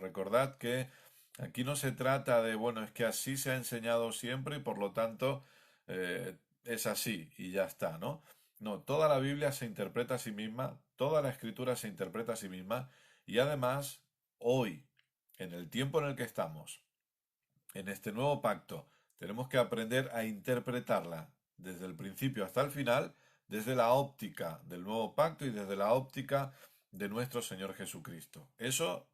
Recordad que aquí no se trata de, bueno, es que así se ha enseñado siempre y por lo tanto es así y ya está, ¿no? No, toda la Biblia se interpreta a sí misma, toda la escritura se interpreta a sí misma y además hoy, en el tiempo en el que estamos, en este nuevo pacto, tenemos que aprender a interpretarla desde el principio hasta el final, desde la óptica del nuevo pacto y desde la óptica de nuestro Señor Jesucristo. Eso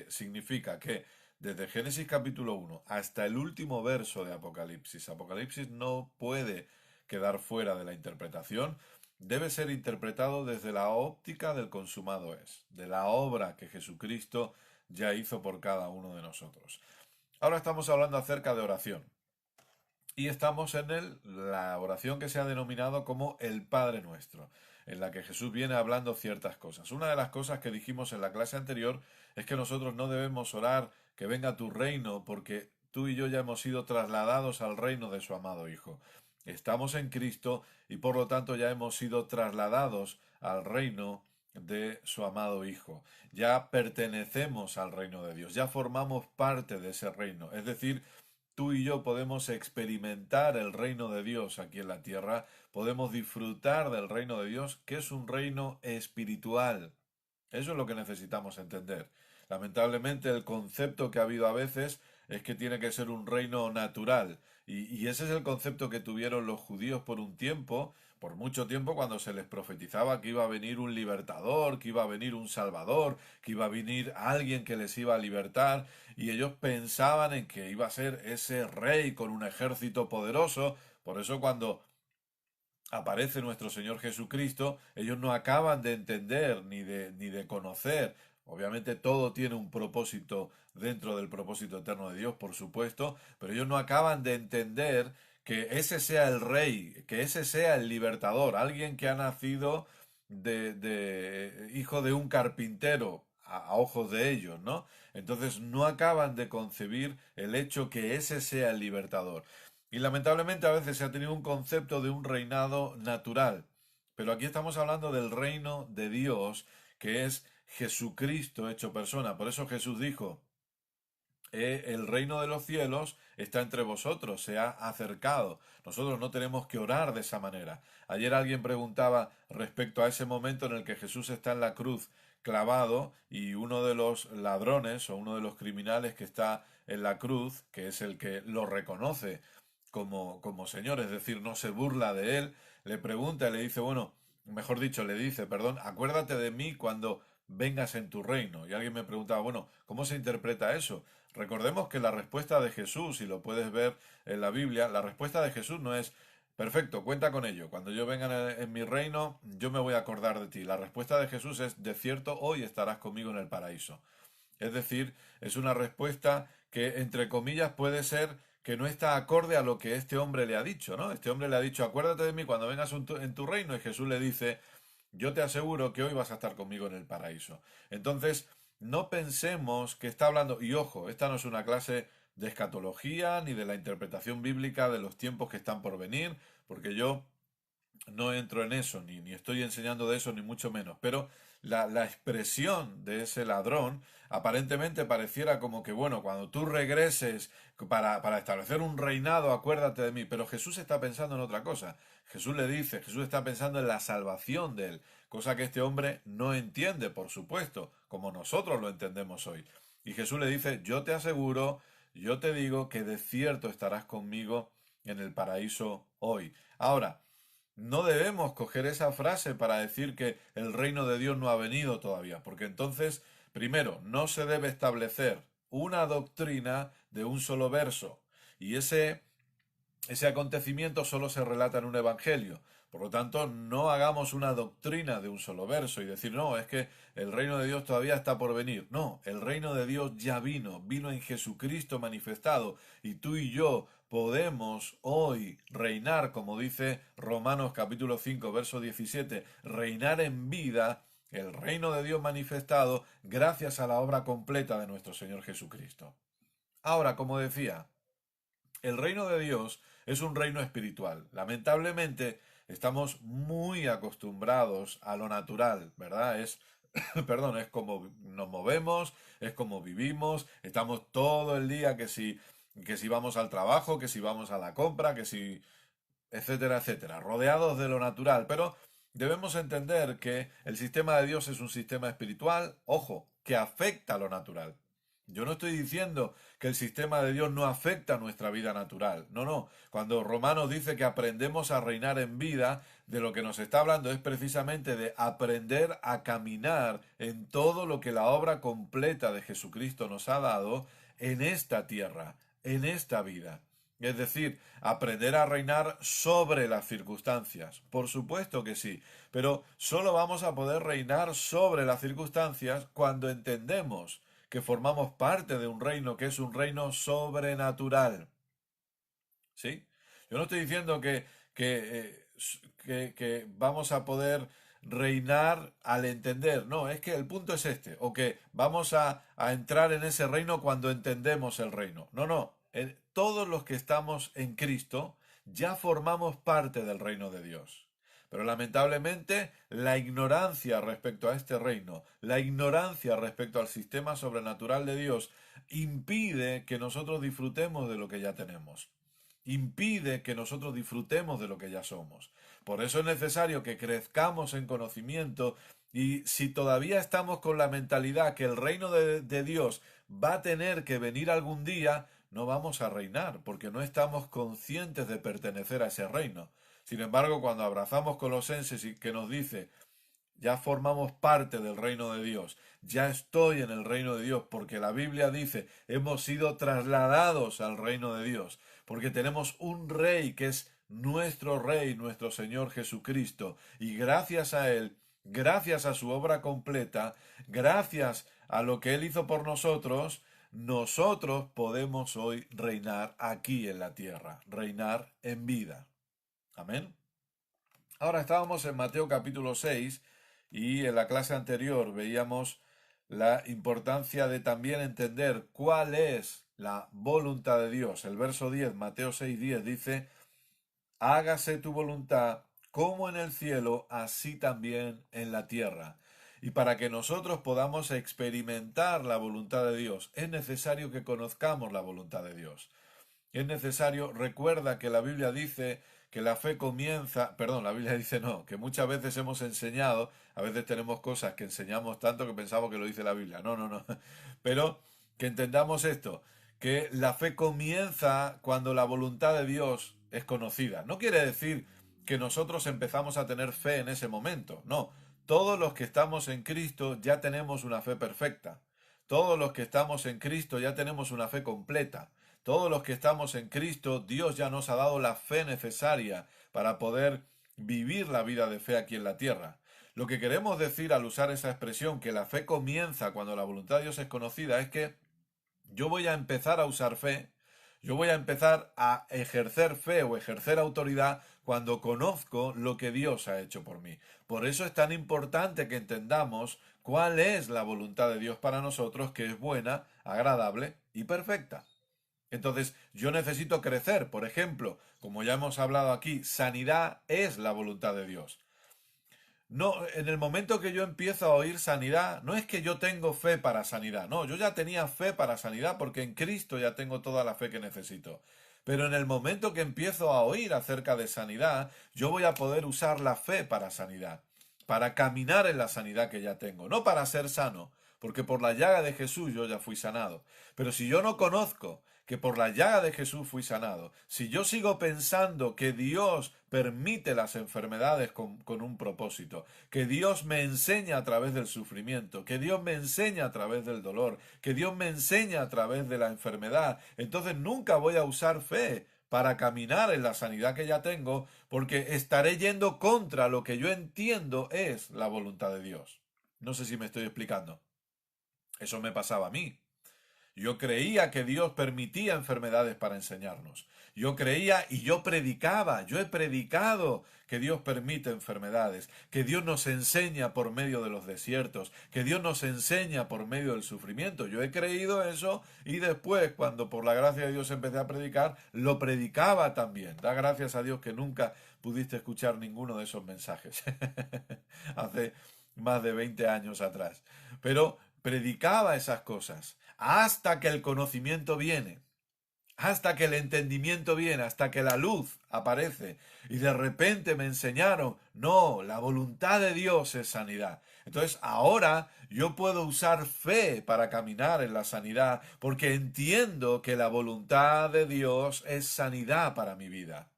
significa que desde Génesis capítulo 1 hasta el último verso de Apocalipsis, Apocalipsis no puede quedar fuera de la interpretación, debe ser interpretado desde la óptica del consumado es, de la obra que Jesucristo ya hizo por cada uno de nosotros. Ahora estamos hablando acerca de oración. Y estamos en la oración que se ha denominado como el Padre Nuestro, en la que Jesús viene hablando ciertas cosas. Una de las cosas que dijimos en la clase anterior es que nosotros no debemos orar que venga tu reino, porque tú y yo ya hemos sido trasladados al reino de su amado Hijo. Estamos en Cristo y por lo tanto ya hemos sido trasladados al reino de su amado Hijo. Ya pertenecemos al reino de Dios, ya formamos parte de ese reino. Es decir, tú y yo podemos experimentar el reino de Dios aquí en la tierra, podemos disfrutar del reino de Dios, que es un reino espiritual. Eso es lo que necesitamos entender. Lamentablemente el concepto que ha habido a veces es que tiene que ser un reino natural. Y ese es el concepto que tuvieron los judíos por un tiempo, por mucho tiempo, cuando se les profetizaba que iba a venir un libertador, que iba a venir un salvador, que iba a venir alguien que les iba a libertar, y ellos pensaban en que iba a ser ese rey con un ejército poderoso. Por eso cuando aparece nuestro Señor Jesucristo, ellos no acaban de entender ni de conocer. Obviamente todo tiene un propósito dentro del propósito eterno de Dios, por supuesto, pero ellos no acaban de entender que ese sea el rey, que ese sea el libertador, alguien que ha nacido de hijo de un carpintero a ojos de ellos, ¿no? Entonces no acaban de concebir el hecho que ese sea el libertador. Y lamentablemente a veces se ha tenido un concepto de un reinado natural. Pero aquí estamos hablando del reino de Dios, que es Jesucristo hecho persona. Por eso Jesús dijo, el reino de los cielos está entre vosotros, se ha acercado. Nosotros no tenemos que orar de esa manera. Ayer alguien preguntaba respecto a ese momento en el que Jesús está en la cruz clavado y uno de los ladrones o uno de los criminales que está en la cruz, que es el que lo reconoce como Señor, es decir, no se burla de él, le pregunta y le dice, bueno, mejor dicho, le dice, perdón, acuérdate de mí cuando vengas en tu reino. Y alguien me preguntaba, bueno, ¿cómo se interpreta eso? Recordemos que la respuesta de Jesús, y lo puedes ver en la Biblia, la respuesta de Jesús no es, perfecto, cuenta con ello, cuando yo venga en mi reino, yo me voy a acordar de ti. La respuesta de Jesús es, de cierto, hoy estarás conmigo en el paraíso. Es decir, es una respuesta que, entre comillas, puede ser que no está acorde a lo que este hombre le ha dicho, ¿no? Este hombre le ha dicho, acuérdate de mí cuando vengas en tu reino, y Jesús le dice, yo te aseguro que hoy vas a estar conmigo en el paraíso. Entonces, no pensemos que está hablando, y ojo, esta no es una clase de escatología ni de la interpretación bíblica de los tiempos que están por venir, porque yo no entro en eso, ni estoy enseñando de eso, ni mucho menos, pero la expresión de ese ladrón aparentemente pareciera como que, bueno, cuando tú regreses para establecer un reinado, acuérdate de mí, pero Jesús está pensando en otra cosa. Jesús le dice, Jesús está pensando en la salvación de él, cosa que este hombre no entiende, por supuesto, como nosotros lo entendemos hoy. Y Jesús le dice, yo te aseguro, yo te digo que de cierto estarás conmigo en el paraíso hoy. Ahora, no debemos coger esa frase para decir que el reino de Dios no ha venido todavía, porque entonces, primero, no se debe establecer una doctrina de un solo verso, y ese acontecimiento solo se relata en un evangelio. Por lo tanto, no hagamos una doctrina de un solo verso y decir, no, es que el reino de Dios todavía está por venir. No, el reino de Dios ya vino en Jesucristo manifestado, y tú y yo podemos hoy reinar, como dice Romanos capítulo 5, verso 17, reinar en vida el reino de Dios manifestado gracias a la obra completa de nuestro Señor Jesucristo. Ahora, como decía, el reino de Dios es un reino espiritual. Lamentablemente estamos muy acostumbrados a lo natural, ¿verdad? Es perdón, es como nos movemos, es como vivimos, estamos todo el día que si vamos al trabajo, que si vamos a la compra, que si etcétera, etcétera, rodeados de lo natural, pero debemos entender que el sistema de Dios es un sistema espiritual, ojo, que afecta a lo natural. Yo no estoy diciendo que el sistema de Dios no afecta a nuestra vida natural. No, no. Cuando Romanos dice que aprendemos a reinar en vida, de lo que nos está hablando es precisamente de aprender a caminar en todo lo que la obra completa de Jesucristo nos ha dado en esta tierra, en esta vida. Es decir, aprender a reinar sobre las circunstancias. Por supuesto que sí, pero solo vamos a poder reinar sobre las circunstancias cuando entendemos que formamos parte de un reino que es un reino sobrenatural. ¿Sí? Yo no estoy diciendo que vamos a poder reinar al entender. No, es que el punto es este. O que vamos a entrar en ese reino cuando entendemos el reino. No, no. Todos los que estamos en Cristo ya formamos parte del reino de Dios. Pero lamentablemente la ignorancia respecto a este reino, la ignorancia respecto al sistema sobrenatural de Dios, impide que nosotros disfrutemos de lo que ya tenemos, impide que nosotros disfrutemos de lo que ya somos. Por eso es necesario que crezcamos en conocimiento, y si todavía estamos con la mentalidad que el reino de Dios va a tener que venir algún día, no vamos a reinar, porque no estamos conscientes de pertenecer a ese reino. Sin embargo, cuando abrazamos Colosenses y que nos dice, ya formamos parte del reino de Dios, ya estoy en el reino de Dios, porque la Biblia dice, hemos sido trasladados al reino de Dios, porque tenemos un rey que es nuestro rey, nuestro Señor Jesucristo, y gracias a Él, gracias a su obra completa, gracias a lo que Él hizo por nosotros, nosotros podemos hoy reinar aquí en la tierra, reinar en vida. Amén. Ahora estábamos en Mateo capítulo 6 y en la clase anterior veíamos la importancia de también entender cuál es la voluntad de Dios. El verso 10, Mateo 6:10 dice, hágase tu voluntad como en el cielo, así también en la tierra. Y para que nosotros podamos experimentar la voluntad de Dios, es necesario que conozcamos la voluntad de Dios. Es necesario, recuerda que la Biblia dice que la fe comienza, perdón, la Biblia dice no, que muchas veces hemos enseñado, a veces tenemos cosas que enseñamos tanto que pensamos que lo dice la Biblia. No, no, no. Pero que entendamos esto, que la fe comienza cuando la voluntad de Dios es conocida. No quiere decir que nosotros empezamos a tener fe en ese momento. No, todos los que estamos en Cristo ya tenemos una fe perfecta. Todos los que estamos en Cristo ya tenemos una fe completa. Todos los que estamos en Cristo, Dios ya nos ha dado la fe necesaria para poder vivir la vida de fe aquí en la tierra. Lo que queremos decir al usar esa expresión, que la fe comienza cuando la voluntad de Dios es conocida, es que yo voy a empezar a usar fe, yo voy a empezar a ejercer fe o ejercer autoridad cuando conozco lo que Dios ha hecho por mí. Por eso es tan importante que entendamos cuál es la voluntad de Dios para nosotros, que es buena, agradable y perfecta. Entonces, yo necesito crecer. Por ejemplo, como ya hemos hablado aquí, sanidad es la voluntad de Dios. No, en el momento que yo empiezo a oír sanidad, no es que yo tengo fe para sanidad, no, yo ya tenía fe para sanidad porque en Cristo ya tengo toda la fe que necesito. Pero en el momento que empiezo a oír acerca de sanidad, yo voy a poder usar la fe para sanidad, para caminar en la sanidad que ya tengo, no para ser sano, porque por la llaga de Jesús yo ya fui sanado. Pero si yo no conozco que por la llaga de Jesús fui sanado, si yo sigo pensando que Dios permite las enfermedades con un propósito, que Dios me enseña a través del sufrimiento, que Dios me enseña a través del dolor, que Dios me enseña a través de la enfermedad, entonces nunca voy a usar fe para caminar en la sanidad que ya tengo, porque estaré yendo contra lo que yo entiendo es la voluntad de Dios. No sé si me estoy explicando. Eso me pasaba a mí. Yo creía que Dios permitía enfermedades para enseñarnos. Yo creía y yo predicaba, yo he predicado que Dios permite enfermedades, que Dios nos enseña por medio de los desiertos, que Dios nos enseña por medio del sufrimiento. Yo he creído eso y después, cuando por la gracia de Dios empecé a predicar, lo predicaba también. Da gracias a Dios que nunca pudiste escuchar ninguno de esos mensajes. Hace más de 20 años atrás. Pero predicaba esas cosas hasta que el conocimiento viene, hasta que el entendimiento viene, hasta que la luz aparece. Y de repente me enseñaron, no, la voluntad de Dios es sanidad. Entonces ahora yo puedo usar fe para caminar en la sanidad, porque entiendo que la voluntad de Dios es sanidad para mi vida.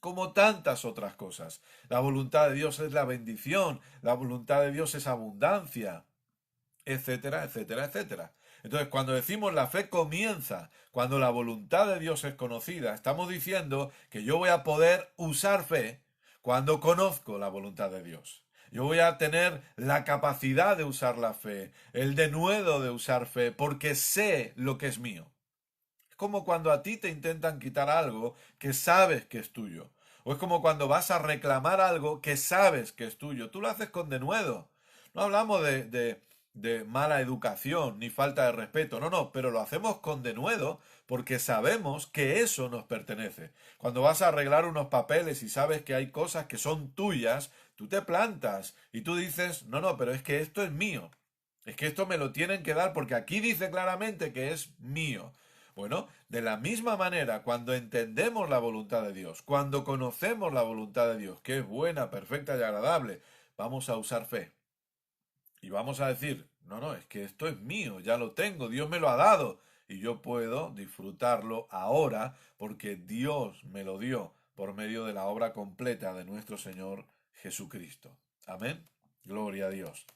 Como tantas otras cosas. La voluntad de Dios es la bendición, la voluntad de Dios es abundancia, etcétera, etcétera, etcétera. Entonces, cuando decimos la fe comienza, cuando la voluntad de Dios es conocida, estamos diciendo que yo voy a poder usar fe cuando conozco la voluntad de Dios. Yo voy a tener la capacidad de usar la fe, el denuedo de usar fe, porque sé lo que es mío. Es como cuando a ti te intentan quitar algo que sabes que es tuyo. O es como cuando vas a reclamar algo que sabes que es tuyo. Tú lo haces con denuedo. No hablamos de mala educación ni falta de respeto. No, no, pero lo hacemos con denuedo porque sabemos que eso nos pertenece. Cuando vas a arreglar unos papeles y sabes que hay cosas que son tuyas, tú te plantas y tú dices, no, no, pero es que esto es mío. Es que esto me lo tienen que dar porque aquí dice claramente que es mío. Bueno, de la misma manera, cuando entendemos la voluntad de Dios, cuando conocemos la voluntad de Dios, que es buena, perfecta y agradable, vamos a usar fe. Y vamos a decir, no, no, es que esto es mío, ya lo tengo, Dios me lo ha dado. Y yo puedo disfrutarlo ahora porque Dios me lo dio por medio de la obra completa de nuestro Señor Jesucristo. Amén. Gloria a Dios.